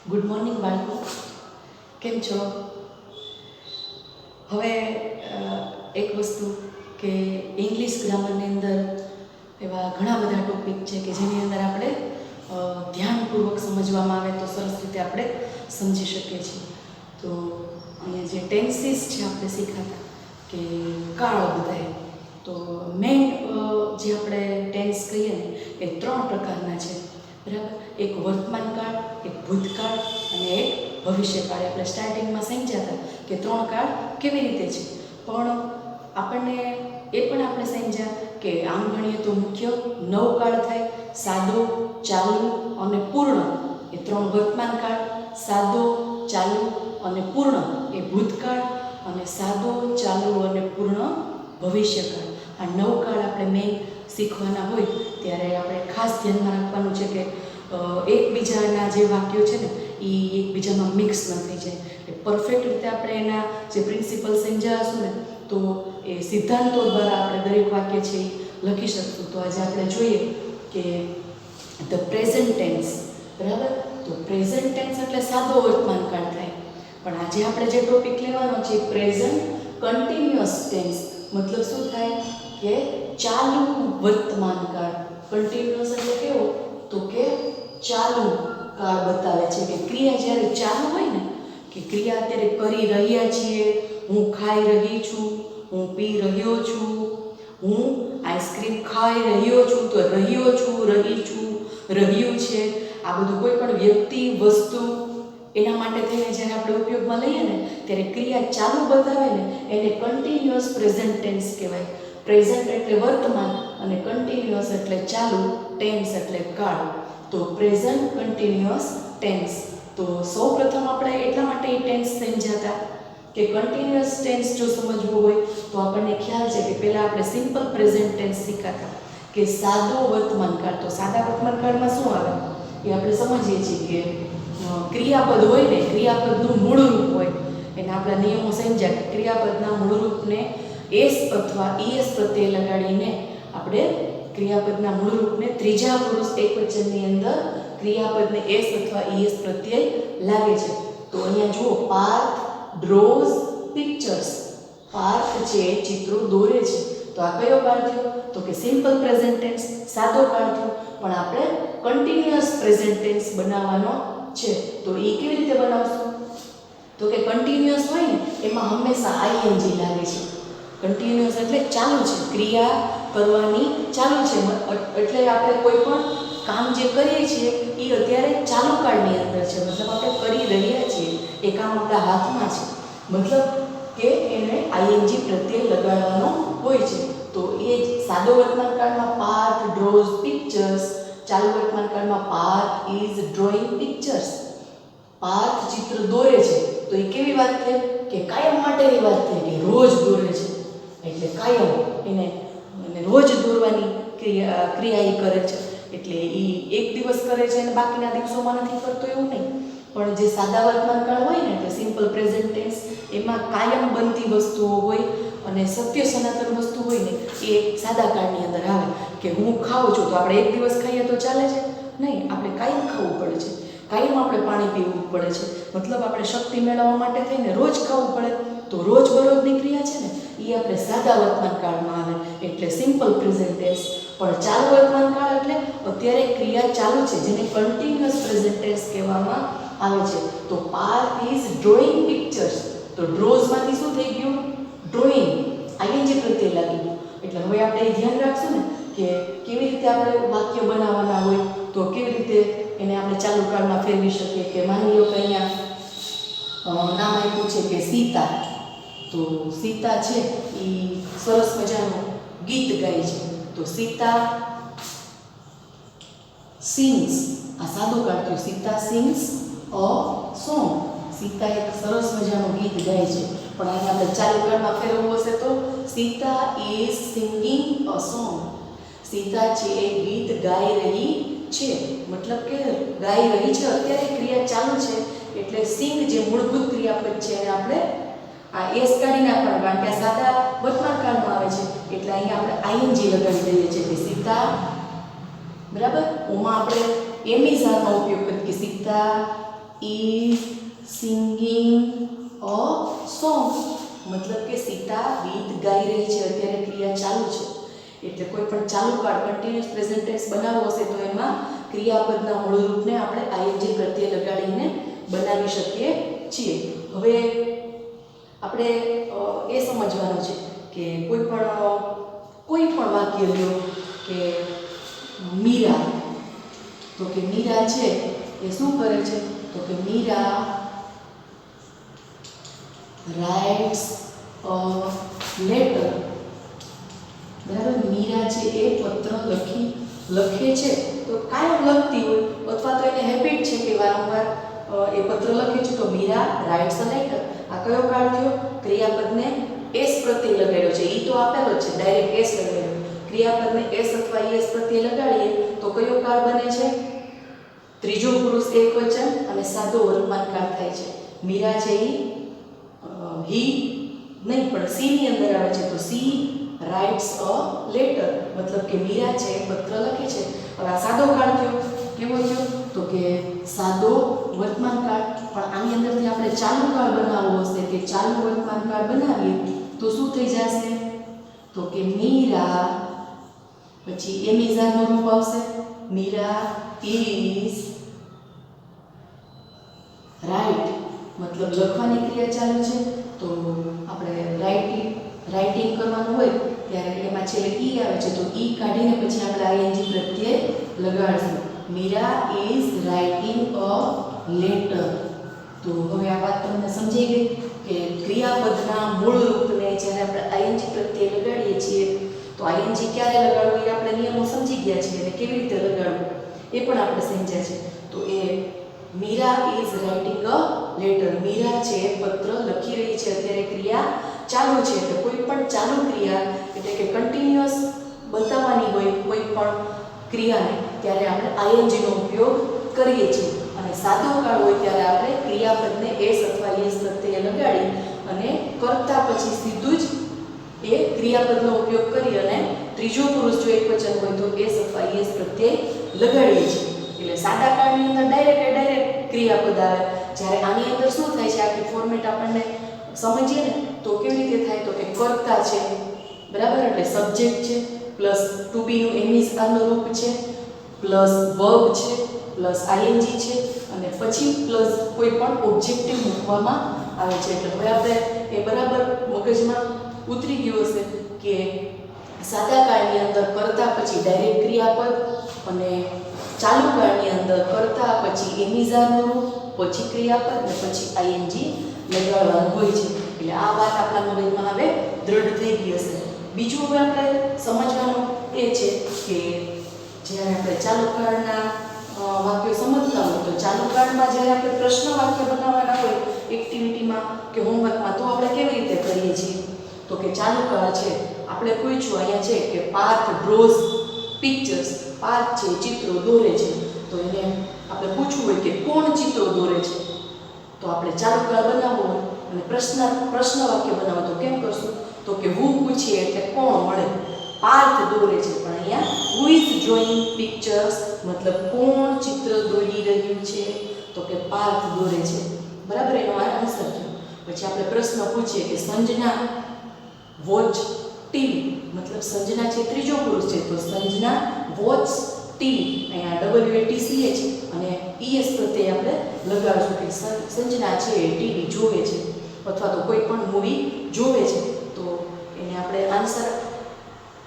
Good morning બાળકો, કેમ છો? હવે એક વસ્તુ કે ઇંગ્લિશ ગ્રામરની અંદર એવા ઘણા બધા ટોપિક છે કે જેની અંદર આપણે ધ્યાનપૂર્વક સમજવામાં આવે તો સરસ રીતે આપણે સમજી શકીએ છીએ. તો અહીંયા જે ટેન્સીસ છે આપણે શીખાતા કે કાળ બધાય, તો મેઇન જે આપણે ટેન્સ કહીએ ને એ 3 પ્રકારના છે, બરાબર? એક વર્તમાન કાળ, એક ભૂતકાળ અને એક ભવિષ્યકાળ. આપણે સ્ટાર્ટિંગમાં સમજ્યા હતા કે 3 કાળ કેવી રીતે છે, પણ આપણને એ પણ આપણે સમજ્યા કે આમ ગણીએ તો મુખ્ય 9 કાળ થાય: સાદો, ચાલુ અને પૂર્ણ એ 3 વર્તમાન કાળ, સાદો, ચાલુ અને પૂર્ણ એ ભૂતકાળ, અને સાદો, ચાલુ અને પૂર્ણ ભવિષ્યકાળ. આ 9 કાળ આપણે મેઇન શીખવાના હોય ત્યારે આપણે ખાસ ધ્યાનમાં રાખવાનું છે કે એકબીજાના જે વાક્યો છે ને એ એકબીજામાં મિક્સ ન થઈ જાય. એટલે પરફેક્ટ રીતે આપણે એના જે પ્રિન્સિપલ સમજાવશું ને તો એ સિદ્ધાંતો દ્વારા આપણે દરેક વાક્ય છે એ લખી શકશું. તો આજે આપણે જોઈએ કે ધ પ્રેઝન્ટ ટેન્સ, બરાબર? તો પ્રેઝન્ટ ટેન્સ એટલે સાદો વર્તમાન કાળ થાય, પણ આજે આપણે જે ટોપિક લેવાનો છે પ્રેઝન્ટ કન્ટિન્યુઅસ ટેન્સ. મતલબ શું થાય કે ચાલુ વર્તમાન કાળ. કન્ટિન્યુઅસ એટલે કેવો? તો કે ચાલુ કાળ બતાવે છે કે ક્રિયા જ્યારે ચાલુ હોય ને, કે ક્રિયા અત્યારે કરી રહ્યા છીએ, હું ખાઈ રહી છું, હું પી રહ્યો છું, હું આઈસ્ક્રીમ ખાઈ રહ્યો છું, તો રહ્યો છું, રહી છું, રહ્યું છે, આ બધું કોઈ પણ વ્યક્તિ, વસ્તુ એના માટે થઈને જ્યારે આપણે ઉપયોગમાં લઈએ ને ત્યારે ક્રિયા ચાલુ બતાવે ને એને કન્ટિન્યુઅસ પ્રેઝન્ટ ટેન્સ કહેવાય. પ્રેઝન્ટ એટલે વર્તમાન અને કન્ટિન્યુઅસ એટલે ચાલુ, ટેન્સ એટલે કાળ. તો પ્રેઝન્ટ કન્ટિન્યુઅસ ટેન્સ. તો સૌપ્રથમ આપણે એટલા માટે એ ટેન્સ સમજાતા કે કન્ટિન્યુઅસ ટેન્સ જો સમજવું હોય તો આપણને ખ્યાલ છે કે પહેલાં આપણે સિમ્પલ પ્રેઝન્ટ ટેન્સ શીખાતા કે સાદો વર્તમાન કાળ. તો સાદા વર્તમાન કાળમાં શું આવે એ આપણે સમજીએ છીએ કે ક્રિયાપદ હોય ને, ક્રિયાપદનું મૂળરૂપ હોય એના આપણા નિયમો સમજ્યા કે ક્રિયાપદના મૂળરૂપને એસ અથવા ઈએસ પ્રત્યે લગાડીને આપણે ક્રિયાપદના મૂળરૂપને ત્રીજા પુરુષ એકવચનની અંદર ક્રિયાપદને એસ અથવા ઈએસ પ્રત્યય લાગે છે. તો અહીંયા જુઓ, પાર્થ ડ્રોઝ પિક્ચર્સ. પાર્થ છે ચિત્રો દોરે છે. તો આ કયો કાળ થયો? તો કે સિમ્પલ પ્રેઝન્ટ ટેન્સ, સાદો કાળ થયો. પણ આપણે કન્ટિન્યુઅસ પ્રેઝન્ટ ટેન્સ બનાવવાનો છે. તો એ કેવી રીતે બનાવશું? તો કે કન્ટિન્યુઅસ હોય ને એમાં હંમેશા આઈએનજી લાગે છે. કન્ટિન્યુઅસ એટલે ચાલુ છે, ક્રિયા કરવાની ચાલુ છે. એટલે આપણે કોઈ પણ કામ જે કરીએ છીએ એ અત્યારે ચાલુ કાળની અંદર છે. મતલબ આપણે કરી રહ્યા છીએ, એ કામ આપણા હાથમાં છે. મતલબ કે એને આઈએનજી પ્રત્યે લગાડવાનો હોય છે. તો એ જ સાદો વર્તમાન કાળમાં પાર્થ ડ્રોઝ પિક્ચર્સ, ચાલુ વર્તમાન કાળમાં Parth is drawing pictures. Parth ચિત્ર દોરે છે. તો એ કેવી વાત છે કે કાયમ માટેની વાત છે કે રોજ દોરે છે. એટલે કાયમ એને રોજ દોરવાની ક્રિયા એ કરે છે. એટલે એ એક દિવસ કરે છે અને બાકીના દિવસોમાં નથી કરતો એવું નહીં. પણ જે સાદા વર્તમાન કાળ હોય ને એટલે સિમ્પલ પ્રેઝન્ટ ટેન્સ, એમાં કાયમ બનતી વસ્તુઓ હોય અને સત્ય સનાતન વસ્તુ હોય ને એ સાદા કાળની અંદર આવે. કે હું ખાઉં છું તો આપણે એક દિવસ ખાઈએ તો ચાલે છે? નહીં, આપણે કાયમ ખાવું પડે છે, કાયમ આપણે પાણી પીવું પડે છે. મતલબ આપણે શક્તિ મેળવવા માટે થઈને રોજ ખાવું પડે. તો રોજ બરોજની ક્રિયા છે ને એ આપણે સાદા વર્તમાન કાળમાં આવે એટલે સિમ્પલ પ્રેઝન્ટ ટેન્સ. પણ ચાલુ વર્તમાન કાળ એટલે અત્યારે ક્રિયા ચાલુ છે જેને કન્ટિન્યુઅસ પ્રેઝન્ટ ટેન્સ કહેવામાં આવે છે. તો પાર્થ ઇઝ ડ્રોઈંગ પિક્ચર્સ. તો ડ્રોઝમાંથી શું થઈ ગયું? ડ્રોઈંગ. આઈએનજી પ્રત્યે લાગી ગયું. એટલે હવે આપણે એ ધ્યાન રાખશું ને કે કેવી રીતે આપણે વાક્ય બનાવવાના હોય, તો કેવી રીતે એને આપણે ચાલુ કાળમાં ફેરવી શકીએ. કે માની લો કે અહીંયા નામ આપ્યું છે કે સીતા. તો સીતા છે એ સરસ મજાનું ગીત ગાય છે. તો સીતા સિંગ્સ. આ સાદું કાળ થયું. Sita sings a song. Sita એક સરસ મજાનું ગીત ગાય છે. પણ અહીંયા આપણે ચાલુ કાળમાં ફેરવવું હશે તો Sita is singing a song. Sita છે એ ગીત ગાઈ રહી છે. મતલબ કે ગાઈ રહી છે, અત્યારે ક્રિયા ચાલુ છે. એટલે સિંગ જે મૂળભૂત ક્રિયાપદ છે એને આપણે આ એસ કાઢી નાખવાનું, કારણ કે આ સાદા વર્તમાન કાળમાં આવે છે. એટલે અહીંયા આપણે આઈએનજી લગાડી દઈએ છીએ કે સીતા, બરાબર. ઓમાં આપણે એમિઝાનો ઉપયોગ કરીએ કે Sita is singing a song, મતલબ કે સીતા ગીત ગાઈ રહી છે. અત્યારે ક્રિયા ચાલુ છે એટલે કોઈ પણ ચાલુ કાળ કન્ટિન્યુઅસ પ્રેઝન્ટ ટેન્સ બનાવવો હશે તો એમાં ક્રિયાપદના મૂળ રૂપને આપણે આઈએનજી પ્રત્યે લગાડીને બનાવી શકીએ છીએ. હવે આપણે એ સમજવાનું છે કે કોઈ પણ વાક્ય લ્યો કે મીરા, તો કે મીરા છે એ શું કરે છે, તો કે મીરા રાઇટ્સ અ લેટર. બરાબર, મીરા છે એ પત્ર લખે છે. તો કાયમ લખતી હોય અથવા તો એને હેબિટ છે કે વારંવાર એ પત્ર લખે છે, તો મીરા રાઇટ્સ અ લેટર. આ કયો કાળ થયો? ક્રિયાપદને એસ પ્રત્યે લગાડ્યો છે. ઈ તો આપેલો છે, ડાયરેક્ટ એસ લગાડ્યો. ક્રિયાપદને એસ અથવા એસ પ્રત્યે લગાડીએ તો કયો કાળ બને છે? ત્રીજો પુરુષ એકવચન અને સાદો વર્તમાન કાળ થાય છે. મીરા છે હી નહીં પણ સી ની અંદર આવે છે, તો સી રાઇટ્સ અ લેટર, મતલબ કે મીરા છે પત્ર લખે છે. હવે આ સાદો કાળ થયો. કેવો થયો? તો કે સાદો વર્તમાન કાળ. પણ આની અંદરથી આપણે ચાલુ કાળ બનાવવો હશે કે ચાલુ વર્તમાન કાળ બનાવીએ તો શું થઈ જશે? તો કે મીરા, પછી એમિઝાનું રૂપ આવશે, મીરા ઇઝ રાઇટ, મતલબ લખવાની ક્રિયા ચાલુ છે. તો આપણે રાઇટિંગ કરવાનું હોય ત્યારે એમાં છેલ્લે ઈ આવે છે, તો ઈ કાઢીને પછી આપણે આઈએનજી પ્રત્યે લગાડશું. Meera is writing a letter. તો હવે આ વાત તમને સમજાઈ ગઈ કે ક્રિયાપદના મૂળ રૂપને જ્યારે આપણે આઈએનજી પ્રત્યે લગાડીએ છીએ તો આઈએનજી ક્યારે લગાડવું એ આપણે નિયમો સમજી ગયા છીએ અને કેવી રીતે લગાડવું એ પણ આપણે સમજ્યા છે. તો એ Meera is writing a letter, Meera છે પત્ર લખી રહી છે. અત્યારે ક્રિયા ચાલુ છે. એટલે કોઈ પણ ચાલુ ક્રિયા એટલે કે કન્ટિન્યુઅસ બતાવવાની હોય કોઈ પણ ક્રિયાને ત્યારે આપણે આઈએનજી નો ઉપયોગ કરીએ છીએ. અને સાદો કાળ હોય ત્યારે આપણે ક્રિયાપદને એસ અથવા એસ પ્રત્યે લગાડી અને કરતા પછી સીધું જ એ ક્રિયાપદનો ઉપયોગ કરી અને ત્રીજો પુરુષ જો એકવચન હોય તો એસ અથવા એસ પ્રત્યે લગાડીએ છીએ. એટલે સાદા કાળની અંદર ડાયરેક્ટ ક્રિયાપદ આવે. જ્યારે આની અંદર શું થાય છે, આખી ફોર્મેટ આપણને સમજીએ ને તો કેવી રીતે થાય, તો કે કર્તા છે, બરાબર, એટલે સબ્જેક્ટ છે પ્લસ ટુ બી નું એમિઝ આનું રૂપ છે પ્લસ વર્બ છે પ્લસ આઈએનજી છે અને પછી પ્લસ કોઈ પણ ઓબ્જેક્ટિવ મૂકવામાં આવે છે. એટલે હવે આપણે એ બરાબર મગજમાં ઉતરી ગયું હશે કે સાદા કાળની અંદર કરતા પછી ડાયરેક્ટ ક્રિયાપદ અને ચાલુ કાળની અંદર કરતા પછી એમિઝાનું રૂપ પછી ક્રિયાપદ અને પછી આઈએનજી લગાડવાનું હોય છે. એટલે આ વાત આપણા મગજમાં હવે દ્રઢ થઈ ગઈ હશે. બીજું હવે આપણે સમજવાનું એ છે કે જ્યારે આપણે ચાલુ કાળના વાક્યો સમજતા હોય તો ચાલુ કાળમાં જ્યારે આપણે પ્રશ્ન વાક્ય બનાવવાના હોય એક્ટિવિટીમાં કે હોમવર્કમાં તો આપણે કેવી રીતે કરીએ છીએ, તો કે ચાલુ કાળ છે આપણે પૂછ્યું અહીંયા છે કે પાર્થ ડ્રોઝ પિક્ચર્સ, પાર્થ છે ચિત્રો દોરે છે, તો એને આપણે પૂછવું હોય કે કોણ ચિત્રો દોરે છે, તો આપણે ચાલુ કાળ બનાવવો હોય અને પ્રશ્ન વાક્ય બનાવો તો કેમ કરશું, તો કે હું પૂછીએ એટલે કોણ મળે, પાર્થ દોરે છે પણ અહીંયા હુ ઇઝ ડ્રોઈંગ પિક્ચર્સ મતલબ કોણ ચિત્ર દોરી રહ્યું છે, તો કે પાર્થ દોરે છે. બરાબર, એનો આન્સર થયો. પછી આપણે પ્રશ્ન પૂછીએ કે સંજના વોચ ટીવી, મતલબ સંજના છે ત્રીજો પુરુષ છે તો સંજના વોચ ટીવી, અહીંયા WATCH અને ES પ્રત્યે આપણે લગાડશું કે સંજના છે ટીવી જોવે છે અથવા તો કોઈ પણ મૂવી જોવે છે, તો એને આપણે આન્સર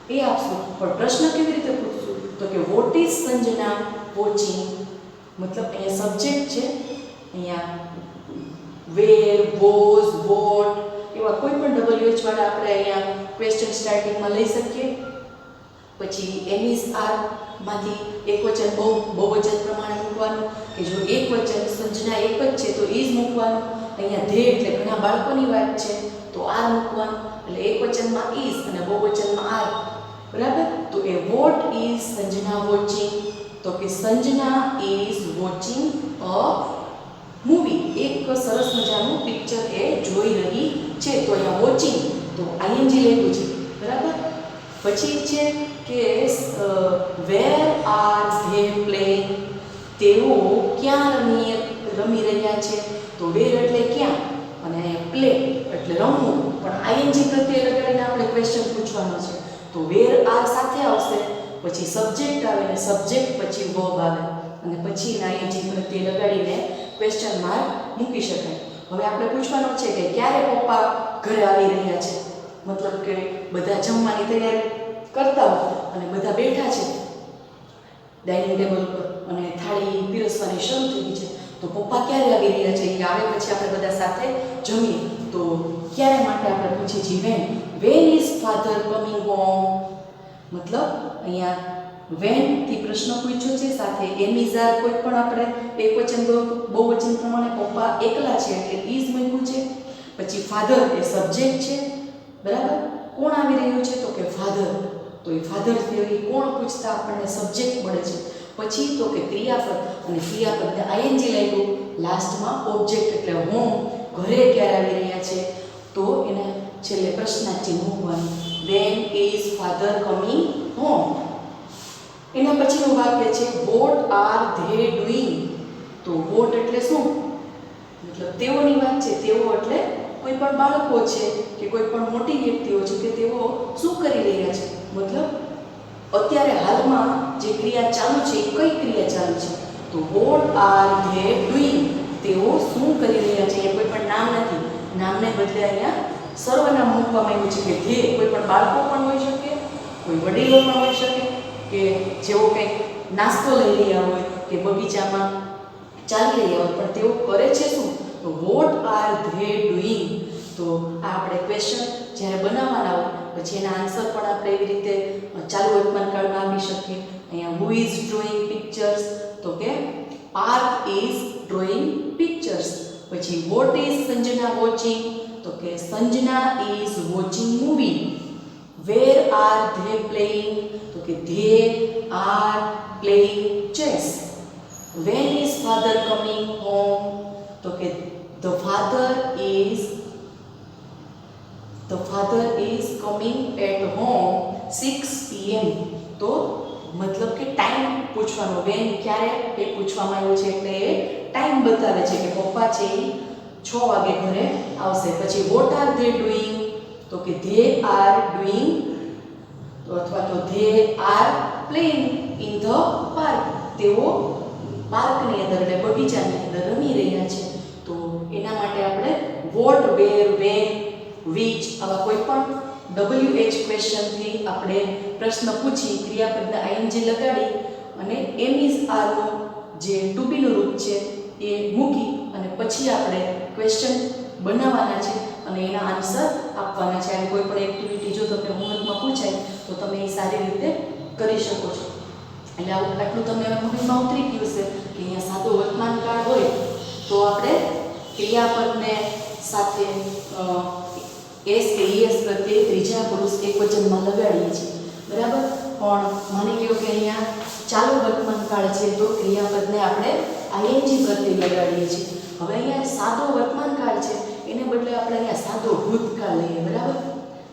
એ આપશું. પણ પ્રશ્ન કેવી રીતે પૂછશું, તો કે વોટ ઇઝ સંજના વોચિંગ, મતલબ અહીંયા સબ્જેક્ટ છે, અહીંયા વેર, વોઝ, વોટ એવા કોઈ પણ WH વાળા આપણે અહીંયા ક્વેશ્ચન સ્ટાર્ટિંગમાં લઈ શકીએ. પછી એમિઝ આર માંથી એકવચન બહુવચન પ્રમાણે મૂકવાનું કે જો એકવચન સંજના એક જ છે તો ઇઝ મૂકવાનું, અહીંયા ધે એટલે ઘણા બાળકોની વાત છે તો આર મૂકવાનું, એટલે એકવચનમાં ઇઝ અને બહુવચનમાં આર. બરાબર, તો એ વોટ ઇઝ સંજના વોચિંગ, તો કે Sanjana is watching a movie, એક સરસ મજાનું પિક્ચર એ જોઈ રહી છે, તો અહીંયા વોચિંગ તો આઈએનજી લેવું છે. બરાબર, પછી છે કે વેર આર ધે પ્લેઇંગ, તેઓ ક્યાં રમી રહ્યા છે. તો વેર એટલે ક્યાં અને પ્લે એટલે રમવું, પણ આઈએનજી પ્રત્યે લગાડીને આપણે ક્વેશ્ચન પૂછવાનો છે. તો વેર આર સાથે આવશે, પછી સબ્જેક્ટ આવે ને સબ્જેક્ટ પછી વર્બ આવે અને પછી આઈએનજી પ્રત્યે લગાડીને ક્વેશ્ચન માર્ક મૂકી શકાય. હવે આપણે પૂછવાનું છે કે ક્યારે પપ્પા ઘરે આવી રહ્યા છે, મતલબ કે બધા જમવાની તૈયારી કરતા હોય અને બધા બેઠા છે ડાઇનિંગ ટેબલ પર અને થાળી પીરસવાની શરૂ થઈ ગઈ છે. તો પપ્પા ક્યારે આવી રહ્યા છે, એ આવે પછી આપણે બધા સાથે જમીએ. તો ક્યારે માટે આપણે પૂછીએ છીએ when is father coming home, મતલબ અહીંયા વેન થી પ્રશ્ન પૂછ્યો છે, સાથે એમ ઇઝ આર કોઈ પણ આપણે એકવચન બહુવચન પ્રમાણે પપ્પા એકલા છે એટલે ઇઝ મૂક્યું છે. પછી ફાધર એ સબ્જેક્ટ છે, બરાબર. કોણ આવી રહ્યું છે તો કે ફાધર, તો એ ફાધર થિયરી કોણ પૂછતા આપણને સબ્જેક્ટ મળે છે. પછી તો કે ક્રિયાપદ, અને ક્રિયાપદને આઈએનજી લાગ્યું, લાસ્ટમાં ઓબ્જેક્ટ એટલે હોમ, ઘરે ક્યારે આવી રહ્યા છે તો એને છેલ્લે પ્રશ્નાર્થ ચિહ્ન મૂકવાનું, when is father coming home. એના પછીનું વાક્ય છે વોટ આર ધે ડુઈંગ. તો વોટ એટલે શું, મતલબ તેઓની વાત છે. તેઓ એટલે કોઈ પણ બાળકો છે કે કોઈ પણ મોટી વ્યક્તિઓ છે કે તેઓ શું કરી રહ્યા છે, મતલબ અત્યારે હાલમાં જે ક્રિયા ચાલુ છે એ કઈ ક્રિયા ચાલુ છે. તો વોટ આર ધે ડુઈંગ, તેઓ શું કરી રહ્યા છે. એ કોઈ પણ નામ નથી, નામને બદલે અહીંયા સર્વનામ મૂકવામાં આવ્યું છે કે ધે. કોઈ પણ બાળકો પણ હોઈ શકે, કોઈ વડીલો પણ હોઈ શકે, કે જેઓ કંઈક નાસ્તો લઈ રહ્યા હોય કે બગીચામાં ચાલી રહ્યા હોય, પણ તેઓ કરે છે શું, તો વોટ આર ધે ડુઈંગ. તો આ આપણે ક્વેશ્ચન જ્યારે બનાવવાના હોય પછી એના આન્સર પણ આપણે એવી રીતે ચાલુ વર્તમાન કાળમાં આપી શકીએ. અહીંયા હુ ઇઝ ડ્રોઈંગ પિક્ચર્સ, તો કે પાર્થ ઇઝ ડ્રોઈંગ પિક્ચર્સ. પછી વોટ ઇઝ સંજના વોચિંગ, તો કે Sanjana is watching movie. Where are they playing, તો કે they are playing chess. When is father coming home, તો કે the father is coming at home 6 pm. તો મતલબ કે ટાઈમ પૂછવાનો, વેન ક્યારે એ પૂછવામાં આવ્યું છે એટલે એ ટાઈમ બતાવે છે કે પપ્પા છે એ 6 વાગે ઘરે આવશે. પછી વોટ આર ધે ડુઈંગ, તો કે ધે આર ડુઈંગ, તો અથવા તો they are playing in the park. તેઓ પાર્કની અંદર એટલે બગીચાની અંદર રમી રહ્યા છે. તો એના માટે આપણે વોટ, વેર, વેન, વિચ આવા કોઈ પણ WH ક્વેશ્ચનથી આપણે પ્રશ્ન પૂછી ક્રિયાપદને આઈએનજી લગાડી અને એમ ઇઝ આરનું જે ટુ બીનું રૂપ છે એ મૂકી અને પછી આપણે ક્વેશ્ચન બનાવવાના છે અને એના આન્સર આપવાના છે. આવી કોઈ પણ એક્ટિવિટી જો તમને હોમવર્કમાં પૂછાય તો તમે એ સારી રીતે કરી શકો છો. એટલે આટલું તમને મગજમાં ઉતરી ગયું છે કે અહીંયા સાદો વર્તમાન કાળ હોય તો આપણે ક્રિયાપદને સાથે એસ કે ઈએસ પ્રત્યે ત્રીજા પુરુષ એકવચનમાં લગાડીએ છીએ, બરાબર. પણ માની લ્યો કે અહીંયા ચાલુ વર્તમાન કાળ છે તો ક્રિયાપદને આપણે આઈએનજી પ્રત્યે લગાડીએ છીએ. હવે અહીંયા સાદો વર્તમાન કાળ છે એને બદલે આપણે અહીંયા સાદો ભૂતકાળ લઈએ, બરાબર.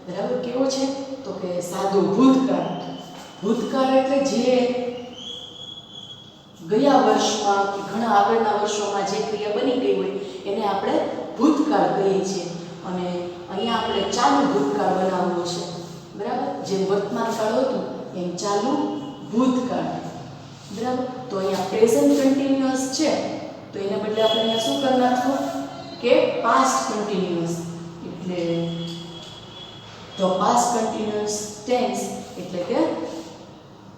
બરાબર કેવો છે તો કે સાદો ભૂતકાળ. ભૂતકાળ એટલે જે ગયા વર્ષમાં કે ઘણા આગળના વર્ષોમાં જે ક્રિયા બની ગઈ હોય એને આપણે ભૂતકાળ કહીએ છીએ. અને અહીંયા આપણે ચાલુ ભૂતકાળ બનાવવો છે, બરાબર. જેમ વર્તમાન કાળ હતું એમ ચાલુ ભૂતકાળ, બરાબર. તો અહીંયા પ્રેઝન્ટ કન્ટિન્યુઅસ છે તો એને બદલે આપણે અહીંયા શું કરી નાખવું કે પાસ્ટ કન્ટિન્યુઅસ. એટલે ધ પાસ્ટ કન્ટિન્યુઅસ ટેન્સ એટલે કે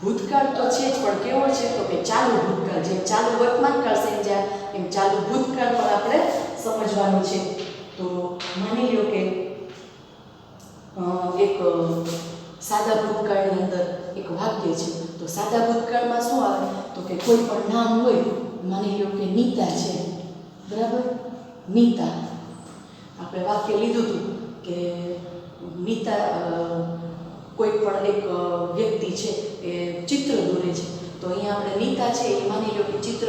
ભૂતકાળ તો છે જ પણ કેવો છે તો કે ચાલુ ભૂતકાળ. જેમ ચાલુ વર્તમાન કાળ સમજ્યા એમ ચાલુ ભૂતકાળ પણ આપણે સમજવાનું છે. તો માની લો કે એક સાદા ભૂતકાળની અંદર એક વાક્ય છે. તો સાદા ભૂતકાળમાં શું આવે તો કે કોઈ પણ નામ હોય, માની લો કે નીતા છે, બરાબર. નીતા આપણે વાક્ય લીધું હતું કે નીતા કોઈ પણ એક વ્યક્તિ છે એ ચિત્ર દોરે છે. તો અહીંયા આપણે નીતા છે એ માની લો કે ચિત્ર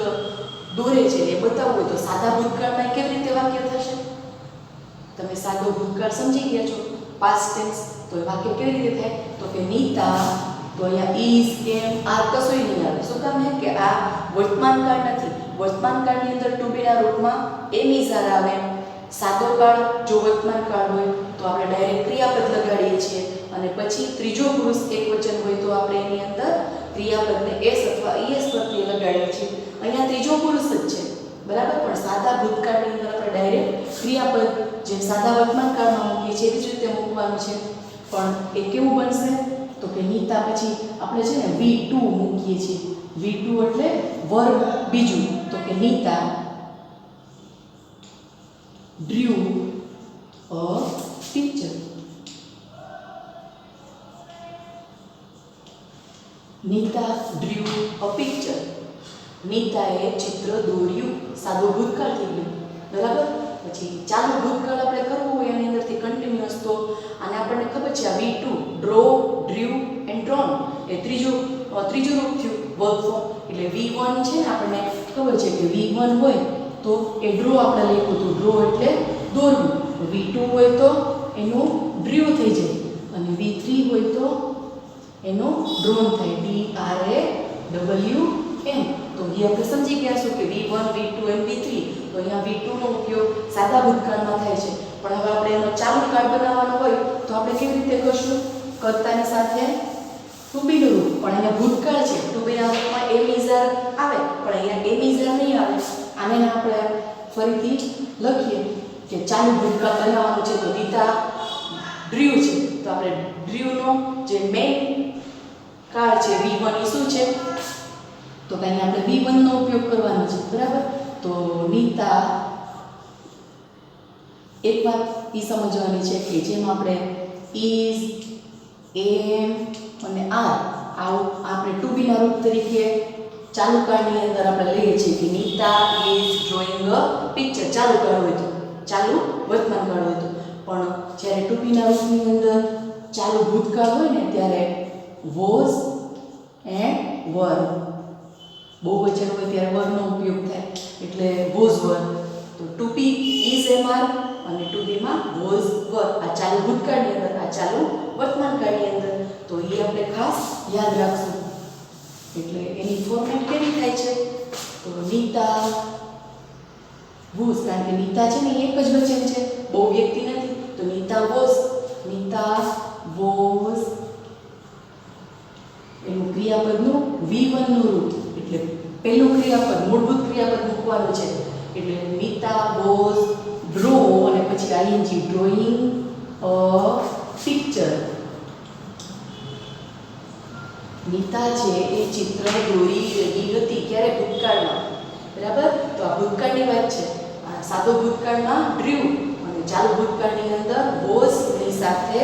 દોરે છે એ બતાવવું હોય તો સાદા ભૂતકાળમાં કેવી રીતે વાક્ય થશે? તમે સાદો ભૂતકાળ સમજી ગયા છો, પાસ્ટ ટેન્સ. તો એ વાક્ય કેવી રીતે થાય તો કે નીતા, તો અહીંયા ઇઝ, એમ, આર કશું નહીં આવે. શું કામ છે કે આ વર્તમાન કાળ નથી, વર્તમાન કાળની અંદર ટુ બીના રૂપમાં એમ ઇઝ આર આવે. સાદો કાળ જો વર્તમાન કાળ હોય તો આપણે ડાયરેક્ટ ક્રિયાપદ લગાડીએ છીએ અને પછી ત્રીજો પુરુષ એકવચન હોય તો આપણે એની અંદર ક્રિયાપદને એસ અથવા ઈએસ પ્રત્યે લગાડીએ છીએ. અહીંયા ત્રીજો પુરુષ જ છે બરાબર, પણ સાદા ભૂતકાળની અંદર આપણે ડાયરેક્ટ ક્રિયાપદ જેમ સાદા વર્તમાન કાળમાં મૂકીએ છીએ એવી જ રીતે મૂકવાનું છે. પણ એ કેવું બનશે તો કે નીતા પછી આપણે છે ને V2 મૂકીએ છીએ. V2 એટલે વર્બ બીજું, તો કે Nita drew a picture. Nita drew a picture. નીતાએ ચિત્ર દોર્યું. સાદો ભૂતકાળ થઈ ગયું બરાબર. પછી ચાલુ ભૂતકાળ આપણે કરવું હોય એની અંદરથી કન્ટિન્યુઅસ, તો આને આપણને ખબર છે આ V2 draw, drew and drawn એ ત્રીજું રૂપ થયું વર્બ ફોર્મ. એટલે V1 છે ને આપણને ખબર છે કે V1 હોય તો એ ડ્રો આપણે લખ્યું હતું, ડ્રો એટલે દોરવું. V2 હોય તો એનું ડ્રીવ થઈ જાય અને V3 હોય તો એનો ડ્રોન થાય, DRAWN. તો એ આપણે સમજી ગયા છો કે V1, V2 અને V3. તો અહીંયા V2 નો ઉપયોગ સાદા ભૂતકાળમાં થાય છે, પણ હવે આપણે એનો ચાલુ કાળ બનાવવાનો હોય તો આપણે કેવી રીતે કરશું? કર્તાની સાથે ટુ બી નું રૂપ, પણ અહીંયા ભૂતકાળ છે, ટુ બી ના રૂપમાં એમ ઇઝ આર આવે, પણ અહીંયા એમ ઇઝ આર નહીં આવે. આને આપણે ફરીથી લખીએ કે ચાલુ ભૂતકાળ બનાવવાનું છે તો નીતા ડ્રીવ છે, તો આપણે ડ્રીવનો જે મેઇન કાળ છે V1 એ શું છે તો કે અહીંયા આપણે V1 નો ઉપયોગ કરવાનો છે બરાબર. તો નીતા એક વાત એ સમજવાની છે કે જેમ આપણે ઇઝ, એમ અને આર આપણે ટુ બી ના રૂપ તરીકે ચાલુ કાળની અંદર આપણે લઈએ છીએ કે Nita is drawing a picture. ચાલુ કાળ હોય તો, ચાલુ વર્તમાન કાળ હોય તો, પણ જ્યારે ટુ બી ના રૂપની અંદર ચાલુ ભૂતકાળ હોય ને ત્યારે વોઝ એન્ડ વર, બહુવચન હોય ત્યારે વરનો ઉપયોગ થાય એટલે વોઝ વર. તો ટુ બી ઇઝ એમઆર અને ટુ બીમાં વોઝ વર, આ ચાલુ ભૂતકાળની અંદર, આ ચાલુ વર્તમાન કાળની અંદર. તો એ આપણે ખાસ યાદ રાખશું. એટલે એની ફોર્મેટ કેવી થાય છે તો નીતા વોઝ, કારણ કે નીતા છે ને એક જ વચન છે, બહુ વ્યક્તિ નથી. તો નીતા વોઝ એનું ક્રિયાપદનું V1 નું રૂપ, એટલે પહેલું ક્રિયાપદ મૂળભૂત ક્રિયાપદ મૂકવાનું છે. એટલે નીતા વોઝ ડ્રો અને પછી ING drawing a picture. Nita છે એ ચિત્ર દોરી રહી હતી. ક્યારે? ભૂતકાળમાં બરાબર. તો આ ભૂતકાળની વાત છે. આ સાદો ભૂતકાળમાં ડ્રીવ અને ચાલુ ભૂતકાળની અંદર વોઝ ની સાથે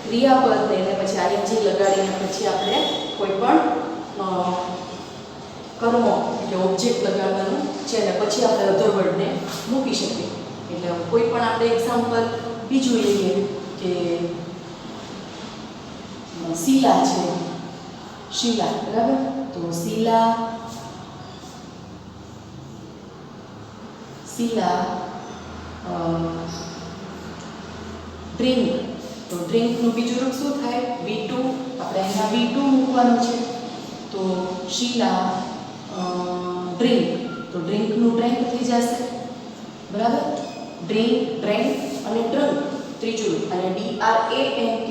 ક્રિયાપદ ને પછી ING લગાડીને પછી આપણે કોઈ પણ કર્મ એટલે ઓબ્જેક્ટ લગાડવાનું છે અને પછી આપણે અધર વર્ડને મૂકી શકીએ. એટલે કોઈ પણ આપણે એક્ઝામ્પલ બીજું લઈએ કે શીલા છે, શીલા બરાબર. તો શીલા ડ્રિંક, તો ડ્રિંકનું બીજું રૂપ શું થાય? V2. આપણે અહીંયા V2 મૂકવાનું છે. તો શીલા ડ્રિંક, તો ડ્રિંકનું ડ્રેન્ક થઈ જશે બરાબર. ડ્રિંક, ડ્રેન્ક અને ડ્રંક ત્રીજું રૂપ. અને DRANK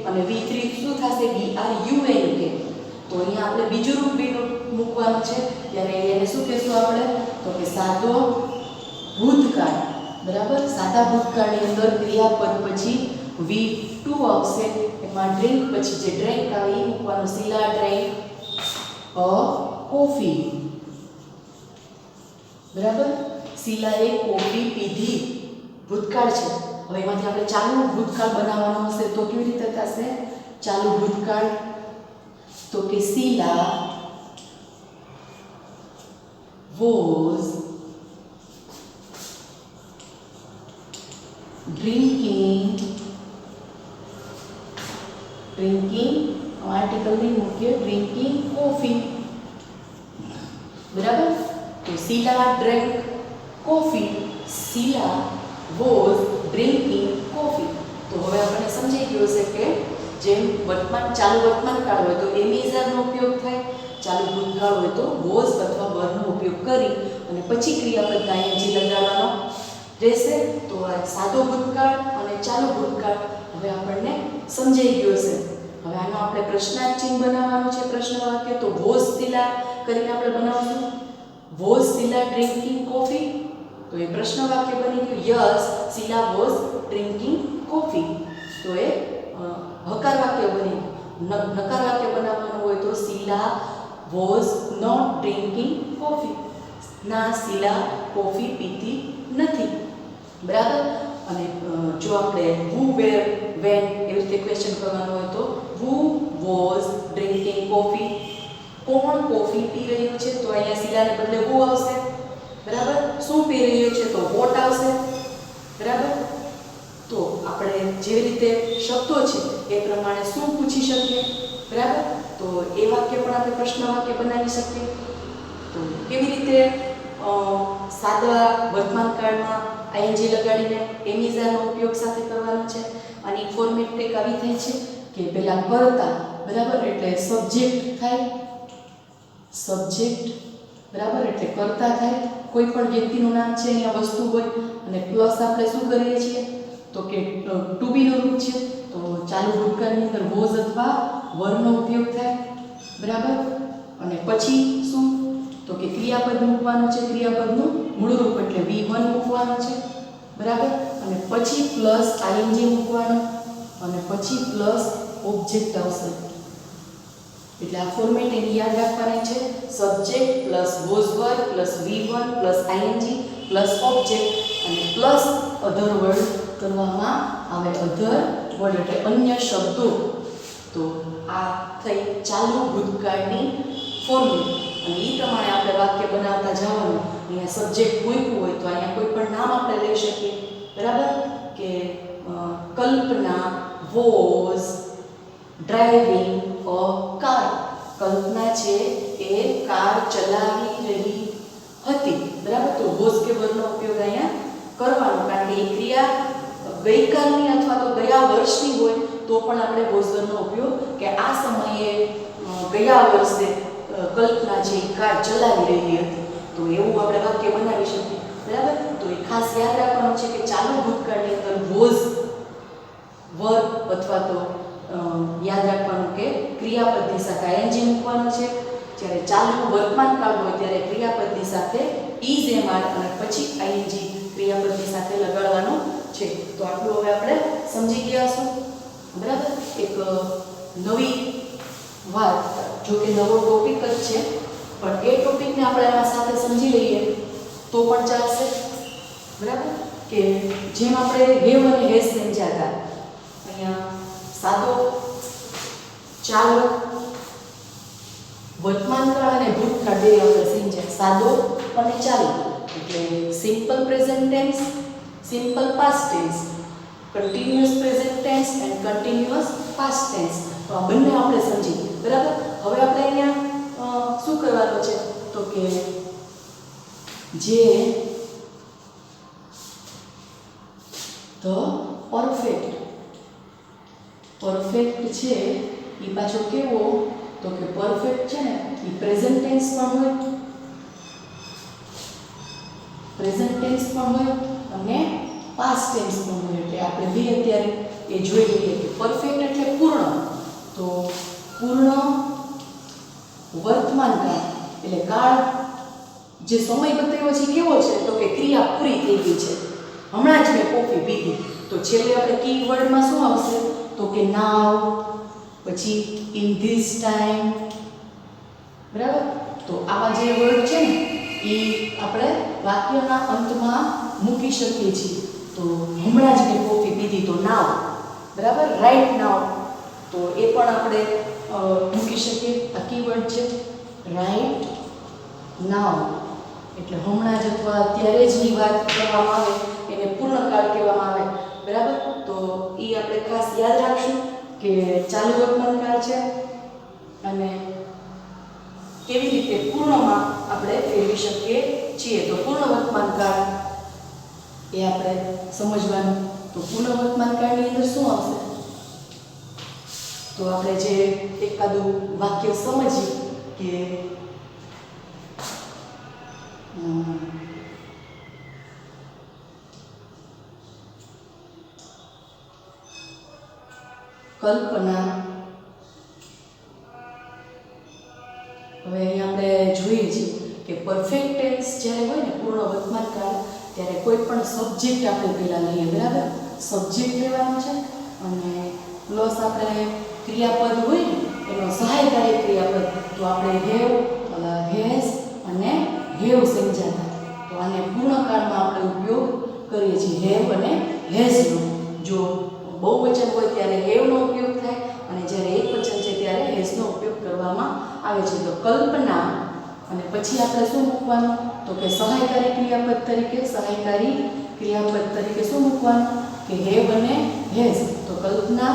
અને V3 શું થશે? DRUNK. તો અહીંયા આપણે બીજું રૂપ મૂકવાનું છે. ત્યારે એને શું કહેશું આપણે? તો કે સાદો ભૂતકાળ બરાબર. સાદા ભૂતકાળની અંદર ક્રિયાપદ પછી V2 આવશે, એમાં ડ્રિંક પછી જે ડ્રેન્ક આવે એ મૂકવાનું. શીલા ડ્રેન્ક અ કોફી બરાબર. શીલાએ કોફી પીધી, ભૂતકાળ છે. હવે એમાંથી આપણે ચાલુ ભૂતકાળ બનાવવાનો હશે તો કેવી રીતે થશે ચાલુ ભૂતકાળ? તો કે શીલા was drinking આર્ટિકલ ની મુખ્ય ડ્રિંકિંગ કોફી બરાબર. તો Sheela drank coffee, Sheela was drinking coffee. તો હવે આપણને સમજાઈ ગયું છે કે જેમ ચાલુ વર્તમાન કાળ હોય તો એમ ઇઝ આર નો ઉપયોગ થાય, ચાલુ ભૂતકાળ હોય તો વોઝ અથવા વરનો ઉપયોગ કરી અને પછી ક્રિયાપદના ing લગાડવાનો રહેશે. તો આ સાદો ભૂતકાળ અને ચાલુ ભૂતકાળ હવે આપણને સમજાઈ ગયો છે. હવે આનો આપણે પ્રશ્નાર્થ ચિહ્ન બનાવવાનો છે પ્રશ્ન વાક્ય. તો વોઝ શીલા કરીને આપણે બનાવશું. Was Sheela drinking coffee? તો એ પ્રશ્ન વાક્ય બની ગયું yes Sheela was drinking coffee. તો એ હકાર વાક્ય બની ગયું. નકાર વાક્ય બનાવવાનું હોય તો શીલા વોઝ નોટ ડ્રિંકિંગ કોફી. ના, શીલા કોફી પીતી નથી. બરાબર. અને જો આપણે હુ વેર વેન એવી રીતે ક્વેશ્ચન કરવાનો હોય તો હુ વોઝ ડ્રિંકિંગ કોફી? કોણ કોફી પી રહ્યું છે? તો અહીંયા શીલાને બદલે હુ આવશે. બરાબર. શું પી રહ્યું છે? તો વોટ આવશે. બરાબર. તો આપણે જેવી રીતે શબ્દો છે એ પ્રમાણે શું પૂછી શકીએ. બરાબર. તો એ વાક્ય પણ આપણે પ્રશ્ન વાક્ય બનાવી શકીએ. તો કેવી રીતે સાદા વર્તમાન કાળમાં ing લગાડીને એમિઝાનો ઉપયોગ સાથે કરવાનો છે. આની ફોર્મેટ કંઈક આવી થઈ છે કે પહેલા કર્તા, બરાબર, એટલે સબ્જેક્ટ થાય. સબ્જેક્ટ, બરાબર, એટલે કર્તા થાય. કોઈ પણ વ્યક્તિનું નામ છે, અહીંયા વસ્તુ હોય અને પ્લસ આપણે શું કરીએ છીએ તો કે ટુ બી નું રૂપ છે. તો ચાલુ ભૂતકાળની અંદર વોઝ અથવા વરનો ઉપયોગ થાય. બરાબર. અને પછી શું તો કે ક્રિયાપદ મૂકવાનું છે. ક્રિયાપદનું મૂળરૂપ એટલે V1 મૂકવાનું છે. બરાબર. અને પછી પ્લસ ing મૂકવાનું અને પછી પ્લસ ઓબ્જેક્ટ આવશે. એટલે આ ફોર્મેટ એની યાદ રાખવાની છે. Subject plus was verb plus V1 plus ing plus object અને પ્લસ અધર વર્ડ કરવામાં આવે. અધર વર્ડ એટલે અન્ય શબ્દો. તો આ થઈ ચાલુ ભૂતકાળની ફોર્મેટ. અને એ પ્રમાણે આપણે વાક્ય બનાવતા જવાનું. અહીંયા સબ્જેક્ટ મૂક્યું હોય તો અહીંયા કોઈ પણ નામ આપણે લઈ શકીએ. બરાબર. કે કલ્પના વોઝ ડ્રાઇવિંગ અ કાર. કલ્પના છે એ કાર ચલાવી રહી હતી. બરાબર. તો વોઝ કે વર્બનો ઉપયોગ અહીંયા કરવાનો, કારણ કે એ ક્રિયા ગઈકાલની અથવા તો ગયા વર્ષની હોય તો પણ આપણે વોઝ વર્બનો ઉપયોગ કે આ સમયે ગયા વર્ષે કલ્પના જે કાર ચલાવી રહી હતી, તો એવું આપણે વાક્ય બનાવી શકીએ. બરાબર. તો એ ખાસ યાદ રાખવાનું છે કે ચાલુ ભૂતકાળની અંદર વોઝ વર્બ અથવા તો યાદ રાખવાનું કે ક્રિયાપદની સાથે ing મૂકવાનું છે. જ્યારે ચાલુ વર્તમાન કાળ હોય ત્યારે ક્રિયાપદની સાથે is એમાં અને પછી ing ક્રિયાપદની સાથે લગાડવાનું છે. તો આટલું હવે આપણે સમજી ગયા છો. બરાબર. એક નવી વાત, જો કે નવો ટોપિક જ છે, પણ એ ટોપિકને આપણે આના સાથે સમજી લઈએ તો પણ ચાલશે. બરાબર. કે જેમ આપણે હેવ અને હેઝ સમજ્યા હતા, અહીંયા સાદો ચાલુ વર્તમાન કાળ અને ભૂતકાળ બે આપણે સમજ્યા. સાદો અને ચાલુ એટલે simple present tense, simple past tense, continuous present tense and continuous past tense. તો આ બંને આપણે સમજી. બરાબર. હવે આપણે અહીંયા શું કરવાનું છે તો કે જે પરફેક્ટ છે એ પાછો કેવો તો કે પરફેક્ટ છે ને એ પ્રેઝન્ટ ટેન્સ પણ હોય, પ્રેઝન્ટ ટેન્સ પણ હોય અને પાસ્ટ ટેન્સ પણ હોય. એટલે આપણે બે અત્યારે એ જોઈ લઈએ કે પરફેક્ટ એટલે પૂર્ણ. તો પૂર્ણ વર્તમાન કાળ એટલે કાળ જે સમય બતાવ્યો છે કેવો છે તો કે ક્રિયા પૂરી થઈ ગઈ છે, હમણાં જ મેં કોફી પીધી. તો છેલ્લે આપણે કી વર્ડમાં શું આવશે તો કે નાવ, પછી ઇન ધીસ ટાઈમ. બરાબર. તો આવા જે વર્ડ છે ને એ આપણે વાક્યના અંતમાં મૂકી શકીએ છીએ. તો હમણાં જ મેં કોફી પીધી તો નાવ. બરાબર. રાઈટ નાવ, તો એ પણ આપણે મૂકી શકીએ. આ કીવર્ડ છે રાઈટ નાવ એટલે હમણાં જ અથવા અત્યારે જની વાત કરવામાં આવે એને પૂર્ણકાળ કહેવામાં આવે. બરાબર. તો એ આપણે ખાસ યાદ રાખશું કે ચાલુ વર્તમાન કાળ છે અને કેવી રીતે પૂર્ણમાં આપણે ફેરવી શકીએ છીએ. તો પૂર્ણ વર્તમાન કાળ એ આપણે સમજવાનું. તો પૂર્ણ વર્તમાન કાળની અંદર શું આવશે તો આપણે જે એકાદું વાક્ય સમજીએ કે કલ્પના. હવે અહીં આપણે જોઈએ છીએ કે પરફેક્ટ ટેન્સ જ્યારે હોય ને પૂર્ણ વર્તમાન કાળ ત્યારે કોઈ પણ સબ્જેક્ટ આપણે પહેલાં લઈએ, બરાબર? સબ્જેક્ટ લેવાનો છે અને પ્લસ આપણે ક્રિયાપદ હોય ને એનો સહાયકારી ક્રિયાપદ, તો આપણે હેવ, હેઝ અને હેવ સમજાતા, તો આને પૂર્ણ કાળમાં આપણે ઉપયોગ કરીએ છીએ હેવ અને હેઝનો. જો બહુવચન હોય ત્યારે હેવનો ઉપયોગ થાય અને જ્યારે એકવચન છે ત્યારે હેઝનો ઉપયોગ કરવામાં આવે છે. તો કલ્પના અને પછી આપણે શું મૂકવાનું, તો કે સહાયકારી ક્રિયાપદ તરીકે શું મૂકવાનું કે હેવ અને હેઝ. તો કલ્પના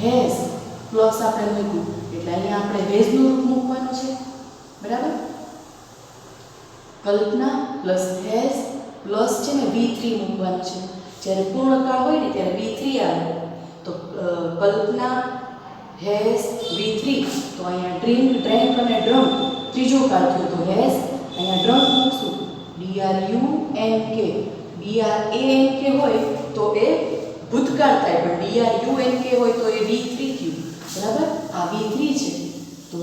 હેઝ પ્લસ આપણે મૂક્યું એટલે અહીંયા આપણે હેઝનું રૂપ મૂકવાનું છે, બરાબર? કલ્પના પ્લસ હેઝ પ્લસ છે ને V3 મૂકવાનું છે. જ્યારે પૂર્ણકાળ હોય ને ત્યારે V3 આવે, તો કલ્પના હેઝ V3. તો અહીંયા ડ્રિંક, ડ્રેન્ક અને ડ્રંક ત્રીજો કાળ થયો, તો હેઝ અહીંયા ડ્રંક મૂકશું DRUNK હોય તો એ ભૂતકાળ થાય, પણ DRUNK હોય તો એ V3 થયું, બરાબર? આ V3 છે તો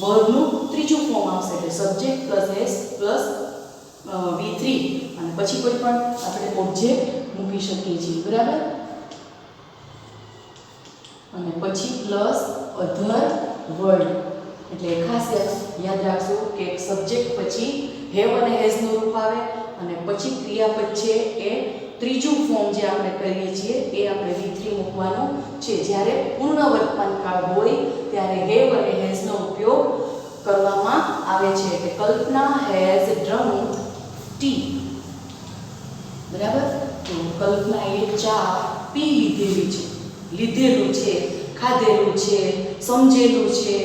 વર્બનું ત્રીજું ફોર્મ આવશે એટલે subject plus has plus V3 અને પછી કોઈ પણ આપણે ઓબ્જેક્ટ મૂકી શકીએ છીએ, બરાબર? અને પછી પ્લસ અધર વર્ડ. એટલે ખાસ યાદ રાખજો કે સબ્જેક્ટ પછી હેવ અને હેઝનું રૂપ આવે અને પછી ક્રિયાપદ છે એ ત્રીજું ફોર્મ જે આપણે કરીએ છીએ એ આપણે V3 મૂકવાનું છે. જ્યારે પૂર્ણ વર્તમાન કાળ હોય ત્યારે હેવ અને હેઝનો ઉપયોગ કરવામાં આવે છે. કે કલ્પના હેઝ ડ્રંક ટી, બરાબર? તો કલ્પનાએ ચા પી લીધેલું છે, ખાધેલું છે, સમજેલું છે,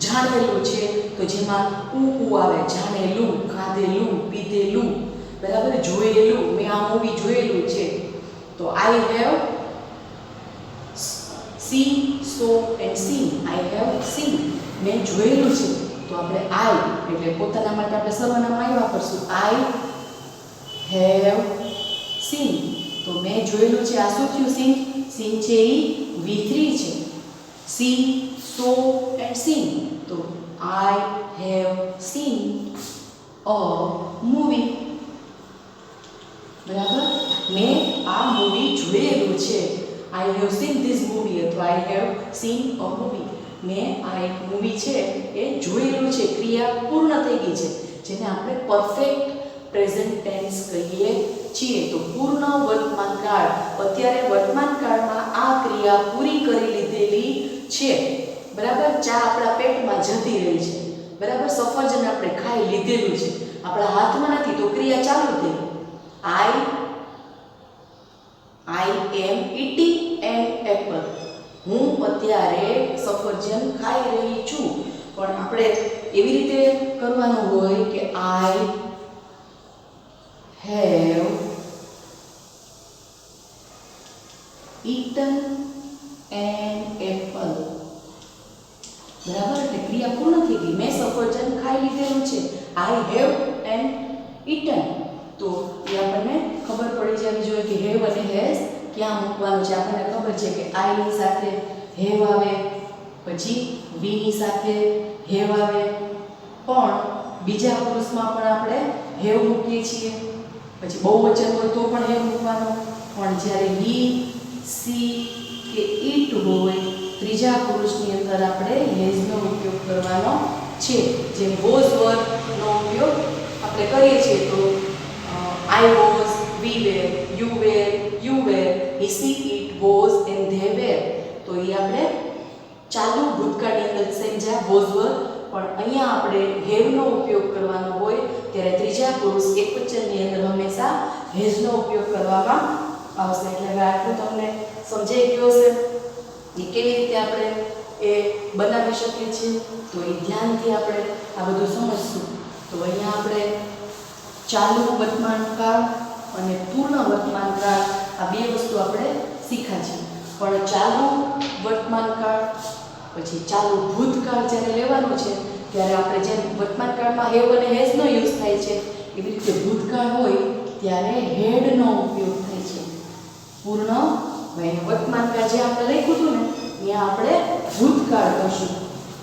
જાણેલું છે. તો જેમાં ઉ આવે, જાણેલું, ખાધેલું, પીધેલું, બરાબર? જોયેલું, મેં આ મૂવી જોયેલું છે. તો I have seen, saw and seen. I have seen, મેં જોયેલું છે. તો આપણે આઈ એટલે પોતાના માટે આપણે સર્વનામ આઈ વાપરશું. I have seen. તો મેં જોયેલું છે. આ શું થયું? seen છે એ V3 છે. see, saw and seen. તો I have seen a movie. બરાબર? મેં આ મૂવી જોયેલું છે. I have seen this movie અથવા I have seen a movie. મેં આ એક મૂવી છે એ જોયેલું છે. ક્રિયા પૂર્ણ થઈ ગઈ છે, જેને આપણે પરફેક્ટ પ્રેઝન્ટ ટેન્સ કહીએ છીએ. તો પૂર્ણ વર્તમાન કાળ, અત્યારે વર્તમાન કાળમાં આ ક્રિયા પૂરી કરી લીધેલી છે, બરાબર? ચા આપણા પેટમાં જતી રહી છે, બરાબર? સફરજન આપણે ખાઈ લીધેલું છે, આપણા હાથમાં નથી તો ક્રિયા ચાલુ થઈ. I am eating an apple. હું અત્યારે સફરજન ખાઈ રહી છું. પણ આપણે એવી રીતે કરવાનું હોય કે I have eaten an apple. બરાબર? એટલે ક્રિયા પૂર્ણ થઈ ગઈ. મેં સફરજન ખાઈ લીધેલું છે. I have an eaten. તો એ આપણને ખબર પડી જવી જોઈએ કે હેવ અને હેઝ ક્યાં મૂકવાનું છે. આપણને ખબર છે કે આઈ ની સાથે હેવ આવે, પછી વી ની સાથે હેવ આવે, પણ બીજા પુરુષમાં પણ આપણે હેવ મૂકીએ છીએ. પછી બહુવચન હોય તો પણ હેવ મૂકવાનો, પણ જ્યારે હી, સી કે ઇટ હોય ત્રીજા પુરુષની અંદર આપણે હેઝનો ઉપયોગ કરવાનો છે. જેમ વોઝ વર્બનો ઉપયોગ આપણે કરીએ છીએ તો I was, we were, you were, he, she, it, was and they were. તો એ આપણે ચાલુ ભૂતકાળની અંદર સમજ્યા was were, પણ અહીંયા આપણે હેવનો ઉપયોગ કરવાનો હોય ત્યારે ત્રીજા પુરુષ એકવચનની અંદર હંમેશા હેઝનો ઉપયોગ કરવામાં આવશે. એટલે હવે આટલું તમને સમજાઈ ગયું હશે કે કેવી રીતે આપણે એ બનાવી શકીએ છીએ. તો એ ધ્યાનથી આપણે આ બધું સમજશું. તો અહીંયા આપણે ચાલુ વર્તમાન કાળ અને પૂર્ણ વર્તમાન કાળ આ બે વસ્તુ આપણે શીખ્યા છે. પણ ચાલુ વર્તમાન કાળ પછી ચાલુ ભૂતકાળ જ્યારે લેવાનું છે ત્યારે આપણે જેમ વર્તમાનકાળમાં હેવ અને હેઝનો યુઝ થાય છે એવી રીતે ભૂતકાળ હોય ત્યારે હેડનો ઉપયોગ થાય છે. પૂર્ણ ભાઈ વર્તમાનકાળ જે આપણે લખ્યું હતું ને ત્યાં આપણે ભૂતકાળ કહીશું,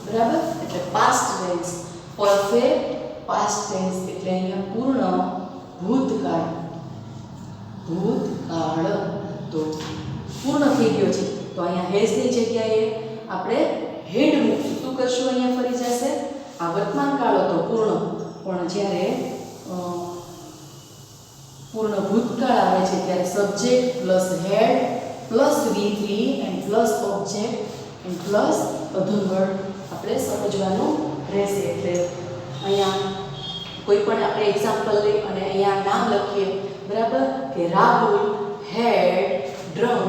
બરાબર. એટલે past tense, perfect past tense એટલે અહીંયા પૂર્ણ ભૂતકાળ. ભૂતકાળ તો પૂર્ણ થઈ ગયો છે તો અહીંયા હેઝની જગ્યાએ આપણે હેડ મૂકશું. શું કરશું? અહીંયા ફરી જશે આ વર્તમાન કાળ હતો પૂર્ણ, પણ જ્યારે પૂર્ણ ભૂતકાળ આવે છે ત્યારે subject plus had plus V3 and plus object and plus other word આપણે સમજવાનું રહેશે. એટલે અહીંયા કોઈ પણ આપણે એક્ઝામ્પલ લઈ અને અહીંયા નામ લખીએ, બરાબર, કે રાહુલ હેડ ડ્રંક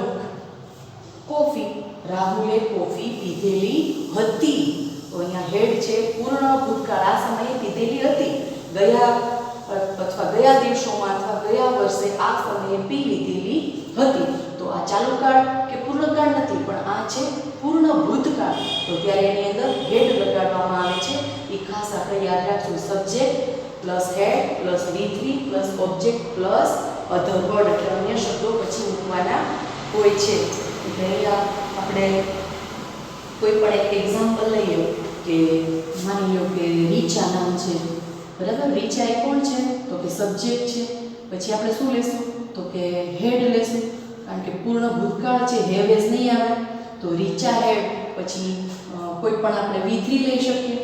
કોફી. રાહુલે કોફી પીધેલી હતી. તો અહીંયા હેડ છે પૂર્ણ ભૂતકાળ, આ સમયે પીધેલી હતી. ગયા અથવા ગયા દિવસોમાં અથવા ગયા વર્ષે આ સમયે પી લીધેલી હતી. તો આ ચાલુ કાળ કે પૂર્ણકાળ નથી, પણ આ છે પૂર્ણ ભૂતકાળ. તો ત્યારે એની અંદર હેડ લગાડવામાં આવે છે. એ ખાસ આપણે યાદ રાખશું. Subject plus had plus V3 plus object plus other word એટલે અન્ય શબ્દો પછી મૂકવાના હોય છે. એટલે અહીંયા આપણે કોઈ પણ એક એક્ઝામ્પલ લઈએ કે માની લો કે રીચા નામ છે, બરાબર. રીચા એ કોણ છે? તો કે સબ્જેક્ટ છે. પછી આપણે શું લેશું? તો કે હેડ લેશું, કારણ કે પૂર્ણ ભૂતકાળ છે, હેવ હેઝ નહીં આવે. તો રીચા હેડ, પછી કોઈ પણ આપણે V3 લઈ શકીએ.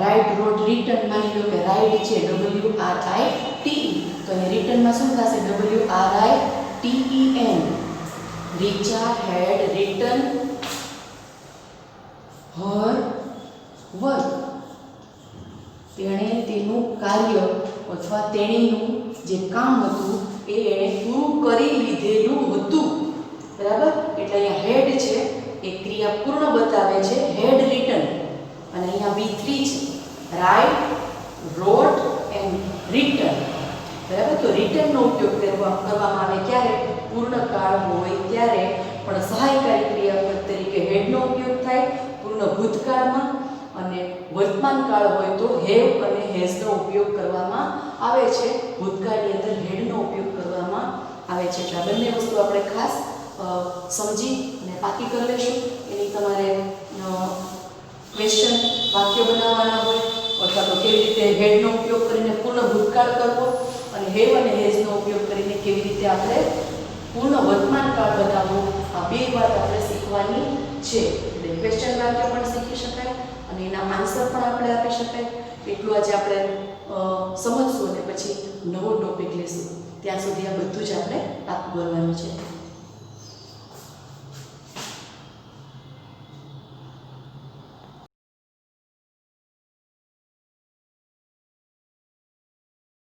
રાઇટ રોટ રિટન, માની લો કે રાઇટ છે WRITE, તો એ રિટનમાં શું થશે? WRITEN. રીચા હેડ રિટન હર વર્ક. તેણે તેનું કાર્ય અથવા તેણીનું જે કામ હતું એ એણે પૂરું કરી લીધેલું હતું, બરાબર. એટલે અહીંયા હેડ છે એ ક્રિયા પૂર્ણ બતાવે છે, હેડ રિટન. અને અહીંયા V3 છે, રાઇટ રોટ એન્ડ રિટન, બરાબર. તો રિટનનો ઉપયોગ કરવામાં આવે ક્યારે? પૂર્ણકાળ હોય ત્યારે. પણ સહાયકારી ક્રિયાપદ તરીકે હેડનો ઉપયોગ થાય પૂર્ણ ભૂતકાળમાં, અને વર્તમાન કાળ હોય તો હેવ અને હેઝનો ઉપયોગ કરવામાં આવે છે. ભૂતકાળની અંદર હેડનો ઉપયોગ કરવામાં આવે છે. એટલે આ બંને વસ્તુ આપણે ખાસ સમજી અને પાકી કરી લેશું. એની તમારે ક્વેશ્ચન વાક્ય બનાવવાના હોય, અથવા તો કેવી રીતે હેડનો ઉપયોગ કરીને પૂર્ણ ભૂતકાળ કરવો અને હેવ અને હેઝનો ઉપયોગ કરીને કેવી રીતે આપણે પૂર્ણ વર્તમાન કાળ બનાવવો, આ બે વાત આપણે શીખવાની છે. એટલે ક્વેશ્ચન વાક્ય પણ શીખી શકાય અને એના આન્સર પણ આપણે આપી શકાય. એટલું આજે આપણે સમજશું અને પછી નવો ટોપિક લેશું. ત્યાં સુધી આ બધું જ આપણે પાકું કરવાનું છે.